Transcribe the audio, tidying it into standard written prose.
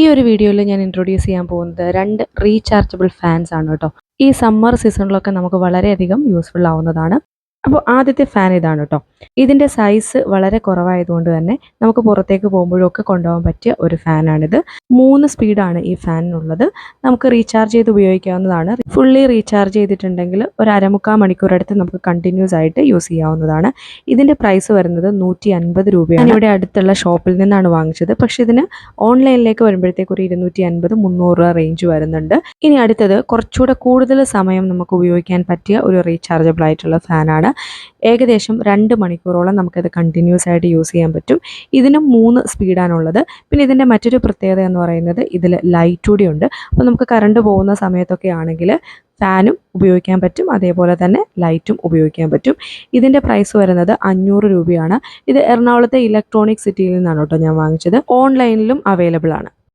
ഈ ഒരു വീഡിയോയിൽ ഞാൻ ഇൻട്രൊഡ്യൂസ് ചെയ്യാൻ പോകുന്നത് 2 റീചാർജബിൾ ഫാൻസ് ആണ് കേട്ടോ. ഈ സമ്മർ സീസണിലൊക്കെ നമുക്ക് വളരെയധികം യൂസ്ഫുൾ ആവുന്നതാണ്. അപ്പോൾ ആദ്യത്തെ ഫാൻ ഇതാണ് കേട്ടോ. ഇതിൻ്റെ സൈസ് വളരെ കുറവായതുകൊണ്ട് തന്നെ നമുക്ക് പുറത്തേക്ക് പോകുമ്പോഴൊക്കെ കൊണ്ടുപോകാൻ പറ്റിയ ഒരു ഫാനാണിത്. 3 സ്പീഡാണ് ഈ ഫാനിനുള്ളത്. നമുക്ക് റീചാർജ് ചെയ്ത് ഉപയോഗിക്കാവുന്നതാണ്. ഫുള്ളി റീചാർജ് ചെയ്തിട്ടുണ്ടെങ്കിൽ ഒരു അരമുക്കാൽ മണിക്കൂർ അടുത്ത് നമുക്ക് കണ്ടിന്യൂസ് ആയിട്ട് യൂസ് ചെയ്യാവുന്നതാണ്. ഇതിൻ്റെ പ്രൈസ് വരുന്നത് 150 രൂപയാണ്. ഇവിടെ അടുത്തുള്ള ഷോപ്പിൽ നിന്നാണ് വാങ്ങിച്ചത്. പക്ഷേ ഇതിന് ഓൺലൈനിലേക്ക് വരുമ്പോഴത്തേക്ക് ഒരു 250, 300 രൂപ റേഞ്ച് വരുന്നുണ്ട്. ഇനി അടുത്തത് കുറച്ചുകൂടെ കൂടുതൽ സമയം നമുക്ക് ഉപയോഗിക്കാൻ പറ്റിയ ഒരു റീചാർജബിൾ ആയിട്ടുള്ള ഫാനാണ്. ഏകദേശം 2 മണിക്കൂറോളം നമുക്കത് കണ്ടിന്യൂസ് ആയിട്ട് യൂസ് ചെയ്യാൻ പറ്റും. ഇതിനും 3 സ്പീഡാണുള്ളത്. പിന്നെ ഇതിൻ്റെ മറ്റൊരു പ്രത്യേകത എന്ന് പറയുന്നത് ഇതിൽ ലൈറ്റ് കൂടി ഉണ്ട്. അപ്പോൾ നമുക്ക് കറണ്ട് പോകുന്ന സമയത്തൊക്കെ ആണെങ്കിൽ ഫാനും ഉപയോഗിക്കാൻ പറ്റും, അതേപോലെ തന്നെ ലൈറ്റും ഉപയോഗിക്കാൻ പറ്റും. ഇതിൻ്റെ പ്രൈസ് വരുന്നത് 500 രൂപയാണ്. ഇത് എറണാകുളത്തെ ഇലക്ട്രോണിക് സിറ്റിയിൽ നിന്നാണ് കേട്ടോ ഞാൻ വാങ്ങിച്ചത്. ഓൺലൈനിലും അവൈലബിൾ ആണ്.